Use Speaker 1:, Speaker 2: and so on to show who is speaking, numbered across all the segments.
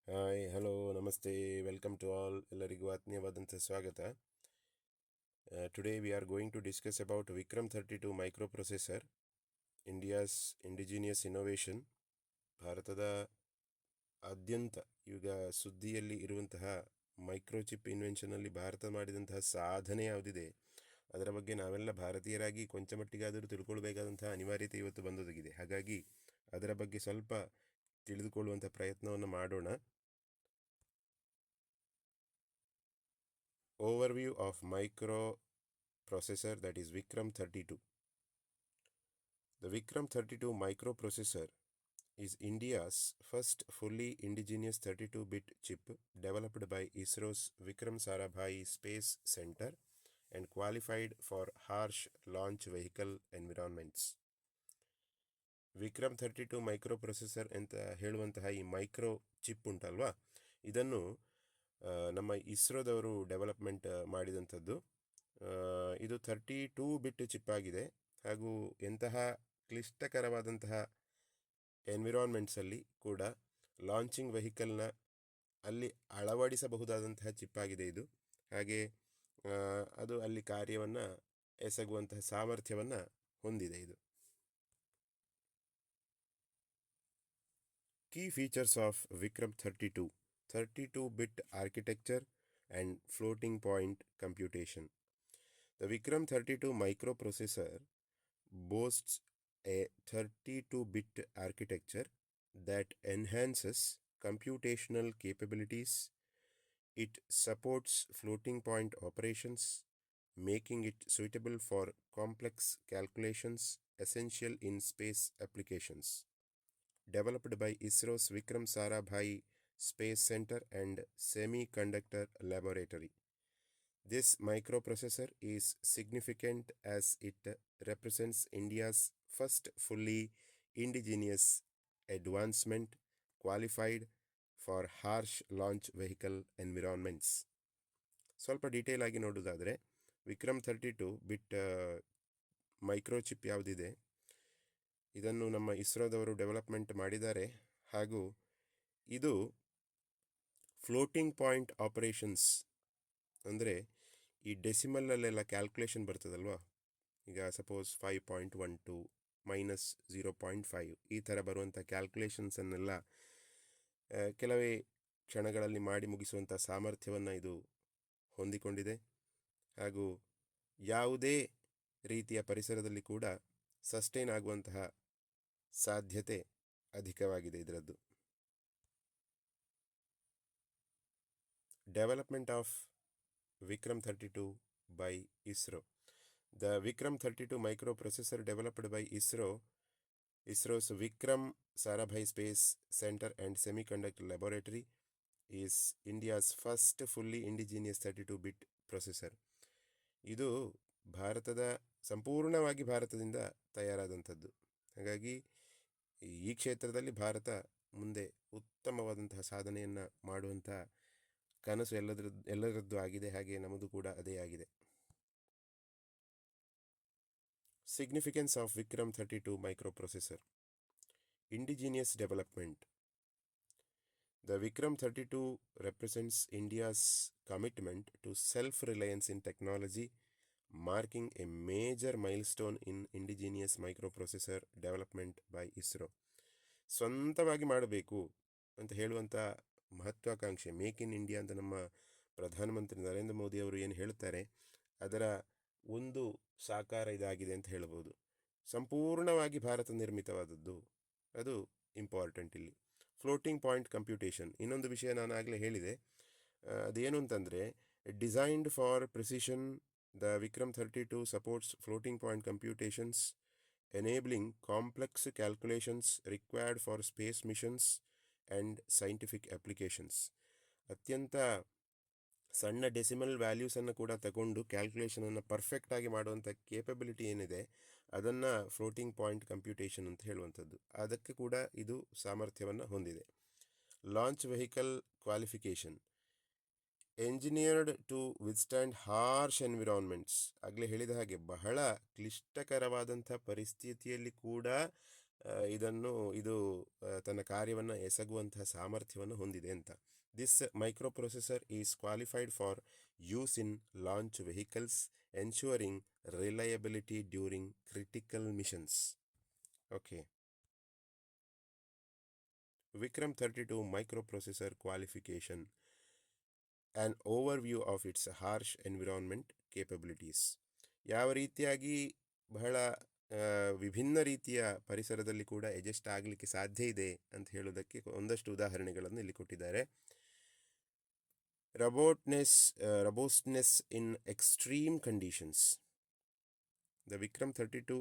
Speaker 1: Hi, hello, ನಮಸ್ತೆ, welcome to all. ಎಲ್ಲರಿಗೂ ಆತ್ಮೀಯವಾದಂಥ ಸ್ವಾಗತ. Today we are going to discuss about Vikram 32 microprocessor, India's indigenous innovation. ಭಾರತದ ಆದ್ಯಂತ ಈಗ ಸುದ್ದಿಯಲ್ಲಿ ಇರುವಂತಹ ಮೈಕ್ರೋಚಿಪ್ ಇನ್ವೆನ್ಷನಲ್ಲಿ ಭಾರತ ಮಾಡಿದಂತಹ ಸಾಧನೆ ಯಾವುದಿದೆ ಅದರ ಬಗ್ಗೆ ನಾವೆಲ್ಲ ಭಾರತೀಯರಾಗಿ ಕೊಂಚ ಮಟ್ಟಿಗಾದರೂ ತಿಳ್ಕೊಳ್ಬೇಕಾದಂತಹ ಅನಿವಾರ್ಯತೆ ಇವತ್ತು ಬಂದೊದಗಿದೆ. ಹಾಗಾಗಿ ಅದರ ಬಗ್ಗೆ ಸ್ವಲ್ಪ ತಿಳಿದುಕೊಳ್ಳುವಂಥ ಪ್ರಯತ್ನವನ್ನು ಮಾಡೋಣ. Overview of microprocessor, that is Vikram 32. The Vikram 32 microprocessor is India's first fully indigenous 32-bit chip developed by ISRO's Vikram Sarabhai Space Center and qualified for harsh launch vehicle environments. Vikram 32 microprocessor ಅಂತ ಹೇಳುವಂತಹ ಈ micro chip ಉಂಟಲ್ವಾ, ಇದನ್ನು ನಮ್ಮ ಇಸ್ರೋದವರು development ಮಾಡಿದಂಥದ್ದು. ಇದು 32 ಬಿಟ್ chip ಆಗಿದೆ ಹಾಗೂ ಎಂತಹ ಕ್ಲಿಷ್ಟಕರವಾದಂತಹ ಎನ್ವಿರಾನ್ಮೆಂಟ್ಸಲ್ಲಿ ಕೂಡ ಲಾಂಚಿಂಗ್ ವೆಹಿಕಲ್ನ ಅಲ್ಲಿ ಅಳವಡಿಸಬಹುದಾದಂತಹ ಚಿಪ್ ಆಗಿದೆ ಇದು. ಹಾಗೆ ಅದು ಅಲ್ಲಿ ಕಾರ್ಯವನ್ನು ಎಸಗುವಂತಹ ಸಾಮರ್ಥ್ಯವನ್ನು ಹೊಂದಿದೆ ಇದು. Key features of Vikram 32: 32-bit architecture and floating point computation. The Vikram 32 microprocessor boasts a 32-bit architecture that enhances computational capabilities. It supports floating point operations, making it suitable for complex calculations essential in space applications. Developed by ISRO's Vikram Sarabhai Space Center and Semiconductor Laboratory. This microprocessor is significant as it represents India's first fully indigenous advancement qualified for harsh launch vehicle environments. ಸ್ವಲ್ಪ detail ಆಗಿ ನೋಡೋದಾದರೆ, ವಿಕ್ರಮ್ 32 ಬಿಟ್ microchip ಯಾವುದಿದೆ ಇದನ್ನು ನಮ್ಮ ಇಸ್ರೋದವರು development ಮಾಡಿದ್ದಾರೆ. ಹಾಗೂ ಇದು floating point operations ಅಂದರೆ ಈ ಡೆಸಿಮಲ್ಲಲ್ಲೆಲ್ಲ ಕ್ಯಾಲ್ಕುಲೇಷನ್ ಬರ್ತದಲ್ವ, ಈಗ ಸಪೋಸ್ 5.12 -0.5 ಈ ಥರ ಬರುವಂಥ ಕ್ಯಾಲ್ಕುಲೇಷನ್ಸನ್ನೆಲ್ಲ ಕೆಲವೇ ಕ್ಷಣಗಳಲ್ಲಿ ಮಾಡಿ ಮುಗಿಸುವಂಥ ಸಾಮರ್ಥ್ಯವನ್ನು ಇದು ಹೊಂದಿಕೊಂಡಿದೆ. ಹಾಗೂ ಯಾವುದೇ ರೀತಿಯ ಪರಿಸರದಲ್ಲಿ ಕೂಡ ಸಸ್ಟೈನ್ ಆಗುವಂತಹ ಸಾಧ್ಯತೆ ಅಧಿಕವಾಗಿದೆ ಇದರದ್ದು. Development of Vikram 32 by ISRO. The Vikram 32 microprocessor developed by ISRO's Vikram Sarabhai Space Center and Semiconductor Laboratory is India's first fully indigenous 32-bit processor. ಇದು ಸಂಪೂರ್ಣವಾಗಿ ಭಾರತದಿಂದ ತಯಾರಾದಂಥದ್ದು. ಹಾಗಾಗಿ ಈ ಕ್ಷೇತ್ರದಲ್ಲಿ ಭಾರತ ಮುಂದೆ ಉತ್ತಮವಾದಂತಹ ಸಾಧನೆಯನ್ನು ಮಾಡುವಂಥ ಕನಸು ಎಲ್ಲರದ್ದು ಆಗಿದೆ. ಹಾಗೆ ನಮ್ಮದು ಕೂಡ ಅದೇ ಆಗಿದೆ. Significance of Vikram 32 microprocessor. Indigenous development. The Vikram 32 represents India's commitment to self-reliance in technology, marking a major milestone in indigenous microprocessor development by ISRO. ಸ್ವಂತವಾಗಿ ಮಾಡಬೇಕು ಅಂತ ಹೇಳುವಂಥ ಮಹತ್ವಾಕಾಂಕ್ಷೆ, ಮೇಕ್ ಇನ್ ಇಂಡಿಯಾ ಅಂತ ನಮ್ಮ ಪ್ರಧಾನಮಂತ್ರಿ ನರೇಂದ್ರ ಮೋದಿ ಅವರು ಏನು ಹೇಳ್ತಾರೆ ಅದರ ಒಂದು ಸಾಕಾರ ಇದಾಗಿದೆ ಅಂತ ಹೇಳ್ಬೋದು. ಸಂಪೂರ್ಣವಾಗಿ ಭಾರತ ನಿರ್ಮಿತವಾದದ್ದು, ಅದು ಇಂಪಾರ್ಟೆಂಟ್ ಇಲ್ಲಿ. ಫ್ಲೋಟಿಂಗ್ ಪಾಯಿಂಟ್ ಕಂಪ್ಯೂಟೇಷನ್, ಇನ್ನೊಂದು ವಿಷಯ ನಾನು ಆಗಲೇ ಹೇಳಿದೆ. ಅದೇನು ಅಂತಂದರೆ, designed for precision, the Vikram 32 supports floating point computations enabling complex calculations required for space missions and scientific applications. ಅತ್ಯಂತ ಸಣ್ಣ ಡೆಸಿಮಲ್ ವ್ಯಾಲ್ಯೂಸನ್ನು ಕೂಡ ತಗೊಂಡು ಕ್ಯಾಲ್ಕುಲೇಷನನ್ನು ಪರ್ಫೆಕ್ಟಾಗಿ ಮಾಡುವಂಥ ಕೇಪಬಿಲಿಟಿ ಏನಿದೆ ಅದನ್ನು ಫ್ಲೋಟಿಂಗ್ ಪಾಯಿಂಟ್ ಕಂಪ್ಯೂಟೇಷನ್ ಅಂತ ಹೇಳುವಂಥದ್ದು. ಅದಕ್ಕೆ ಕೂಡ ಇದು ಸಾಮರ್ಥ್ಯವನ್ನು ಹೊಂದಿದೆ. Launch vehicle qualification. Engineered to withstand harsh environments. ಆಗಲೇ ಹೇಳಿದ ಹಾಗೆ ಬಹಳ ಕ್ಲಿಷ್ಟಕರವಾದಂಥ ಪರಿಸ್ಥಿತಿಯಲ್ಲಿ ಕೂಡ ಇದು ತನ್ನ ಕಾರ್ಯವನ್ನು ಎಸಗುವಂತಹ ಸಾಮರ್ಥ್ಯವನ್ನು ಹೊಂದಿದೆ ಅಂತ. This microprocessor is qualified for use in launch vehicles ensuring reliability during critical missions. Okay, Vikram 32 microprocessor qualification, an overview of its harsh environment capabilities. ಯಾವ ರೀತಿಯಾಗಿ ಬಹಳ ವಿಭಿನ್ನ ರೀತಿಯ ಪರಿಸರದಲ್ಲಿ ಕೂಡ ಎಜೆಸ್ಟ್ ಆಗಲಿಕ್ಕೆ ಸಾಧ್ಯ ಇದೆ ಅಂತ ಹೇಳೋದಕ್ಕೆ ಒಂದಷ್ಟು ಉದಾಹರಣೆಗಳನ್ನು ಇಲ್ಲಿ ಕೊಟ್ಟಿದ್ದಾರೆ. robustness in extreme conditions. The Vikram 32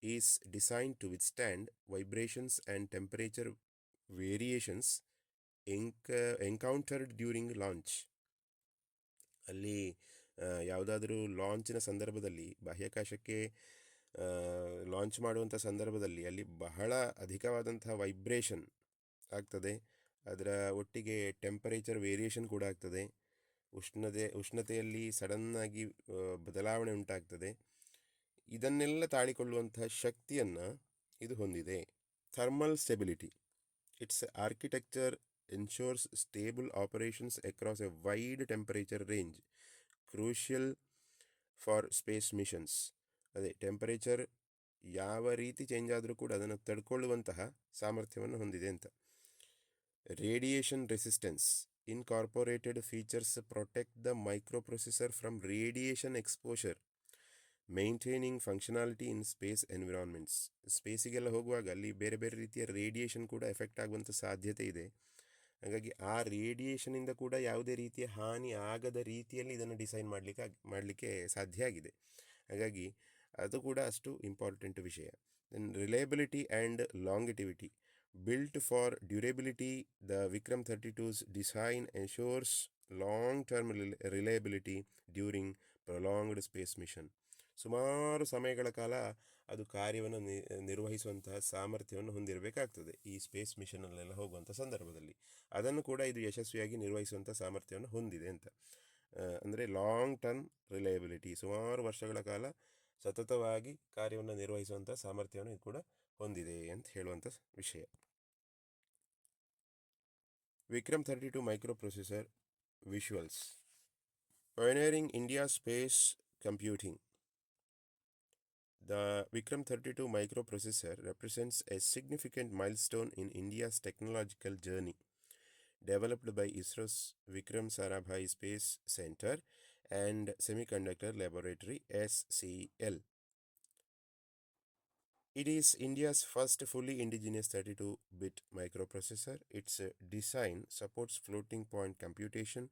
Speaker 1: is designed to withstand vibrations and temperature variations encountered during launch. ಅಲ್ಲಿ ಯಾವುದಾದರೂ ಲಾಂಚಿನ ಸಂದರ್ಭದಲ್ಲಿ, ಬಾಹ್ಯಾಕಾಶಕ್ಕೆ ಲಾಂಚ್ ಮಾಡುವಂಥ ಸಂದರ್ಭದಲ್ಲಿ ಅಲ್ಲಿ ಬಹಳ ಅಧಿಕವಾದಂತಹ ವೈಬ್ರೇಷನ್ ಆಗ್ತದೆ. ಅದರ ಒಟ್ಟಿಗೆ ಟೆಂಪರೇಚರ್ ವೇರಿಯೇಷನ್ ಕೂಡ ಆಗ್ತದೆ. ಉಷ್ಣತೆಯಲ್ಲಿ ಸಡನ್ನಾಗಿ ಬದಲಾವಣೆ ಉಂಟಾಗ್ತದೆ. ಇದನ್ನೆಲ್ಲ ತಾಳಿಕೊಳ್ಳುವಂತಹ ಶಕ್ತಿಯನ್ನು ಇದು ಹೊಂದಿದೆ. Thermal stability. It's architecture ensures stable operations across a wide temperature range, crucial for space missions. ಅದೇ ಟೆಂಪರೇಚರ್ ಯಾವ ರೀತಿ ಚೇಂಜ್ ಆದರೂ ಕೂಡ ಅದನ್ನು ತಡ್ಕೊಳ್ಳುವಂತಹ ಸಾಮರ್ಥ್ಯವನ್ನು ಹೊಂದಿದೆ ಅಂತ. Radiation resistance. Incorporated features protect the microprocessor from radiation exposure, maintaining functionality in space environments. ಸ್ಪೇಸಿಗೆಲ್ಲ ಹೋಗುವಾಗ ಅಲ್ಲಿ ಬೇರೆ ಬೇರೆ ರೀತಿಯ ರೇಡಿಯೇಷನ್ ಕೂಡ ಎಫೆಕ್ಟ್ ಆಗುವಂಥ ಸಾಧ್ಯತೆ ಇದೆ. ಹಾಗಾಗಿ ಆ ರೇಡಿಯೇಷನಿಂದ ಕೂಡ ಯಾವುದೇ ರೀತಿಯ ಹಾನಿ ಆಗದ ರೀತಿಯಲ್ಲಿ ಇದನ್ನು ಡಿಸೈನ್ ಮಾಡಲಿಕ್ಕೆ ಸಾಧ್ಯ ಆಗಿದೆ. ಹಾಗಾಗಿ ಅದು ಕೂಡ ಅಷ್ಟು ಇಂಪಾರ್ಟೆಂಟ್ ವಿಷಯ. Then reliability and longevity. Built for durability, the Vikram 32's design ensures long term reliability during prolonged space mission. ಸುಮಾರು ಸಮಯಗಳ ಕಾಲ ಅದು ಕಾರ್ಯವನ್ನು ನಿರ್ವಹಿಸುವಂತಹ ಸಾಮರ್ಥ್ಯವನ್ನು ಹೊಂದಿರಬೇಕಾಗ್ತದೆ ಈ ಸ್ಪೇಸ್ ಮಿಷನಲ್ಲೆಲ್ಲ ಹೋಗುವಂಥ ಸಂದರ್ಭದಲ್ಲಿ. ಅದನ್ನು ಕೂಡ ಇದು ಯಶಸ್ವಿಯಾಗಿ ನಿರ್ವಹಿಸುವಂಥ ಸಾಮರ್ಥ್ಯವನ್ನು ಹೊಂದಿದೆ ಅಂತ. ಅಂದರೆ ಲಾಂಗ್ ಟರ್ಮ್ ರಿಲಯಬಿಲಿಟಿ, ಸುಮಾರು ವರ್ಷಗಳ ಕಾಲ ಸತತವಾಗಿ ಕಾರ್ಯವನ್ನು ನಿರ್ವಹಿಸುವಂಥ ಸಾಮರ್ಥ್ಯವನ್ನು ಇದು ಕೂಡ ಹೊಂದಿದೆ ಅಂತ ಹೇಳುವಂಥ ವಿಷಯ. Vikram 32 microprocessor visuals. Pioneering India space computing. The Vikram 32 microprocessor represents a significant milestone in India's technological journey. Developed by ISRO's Vikram Sarabhai Space Center and Semiconductor Laboratory SCL. It is India's first fully indigenous 32-bit microprocessor. Its design supports floating point computation,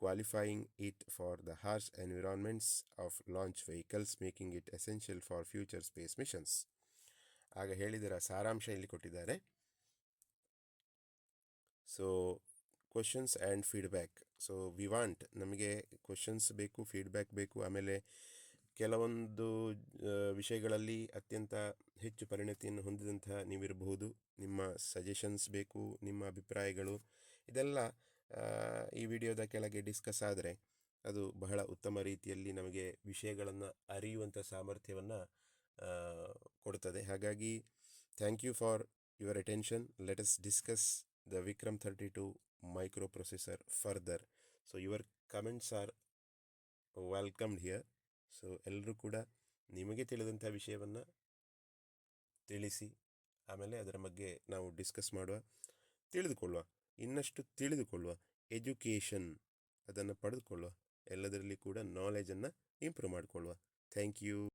Speaker 1: qualifying it for the harsh environments of launch vehicles, making it essential for future space missions. ಆಗ ಹೇಳಿದರ ಸಾರಾಂಶ ಇಲ್ಲಿ ಕೊಟ್ಟಿದ್ದಾರೆ. So questions and feedback. So we want, ನಮಗೆ questions ಬೇಕು, feedback ಬೇಕು. ಆಮೇಲೆ ಕೆಲವೊಂದು ವಿಷಯಗಳಲ್ಲಿ ಅತ್ಯಂತ ಹೆಚ್ಚು ಪರಿಣತಿಯನ್ನು ಹೊಂದಿದಂತಹ ನೀವಿರಬಹುದು. ನಿಮ್ಮ ಸಜೆಷನ್ಸ್ ಬೇಕು, ನಿಮ್ಮ ಅಭಿಪ್ರಾಯಗಳು, ಇದೆಲ್ಲ ಈ ವಿಡಿಯೋದ ಕೆಳಗೆ ಡಿಸ್ಕಸ್ ಆದರೆ ಅದು ಬಹಳ ಉತ್ತಮ ರೀತಿಯಲ್ಲಿ ನಮಗೆ ವಿಷಯಗಳನ್ನು ಅರಿಯುವಂಥ ಸಾಮರ್ಥ್ಯವನ್ನು ಕೊಡ್ತದೆ. ಹಾಗಾಗಿ thank you for your attention. Let us discuss the Vikram 32 microprocessor further. So your comments are welcomed here. So ಎಲ್ಲರೂ ಕೂಡ ನಿಮಗೆ ತಿಳಿದಂಥ ವಿಷಯವನ್ನು ತಿಳಿಸಿ, ಆಮೇಲೆ ಅದರ ಬಗ್ಗೆ ನಾವು ಡಿಸ್ಕಸ್ ಮಾಡುವ, ತಿಳಿದುಕೊಳ್ಳುವ, ಇನ್ನಷ್ಟು ತಿಳಿದುಕೊಳ್ಳುವ, ಎಜುಕೇಷನ್ ಅದನ್ನು ಪಡೆದುಕೊಳ್ಳುವ, ಎಲ್ಲದರಲ್ಲಿ ಕೂಡ ನಾಲೆಜನ್ನು ಇಂಪ್ರೂವ್ ಮಾಡಿಕೊಳ್ಳುವ. Thank you.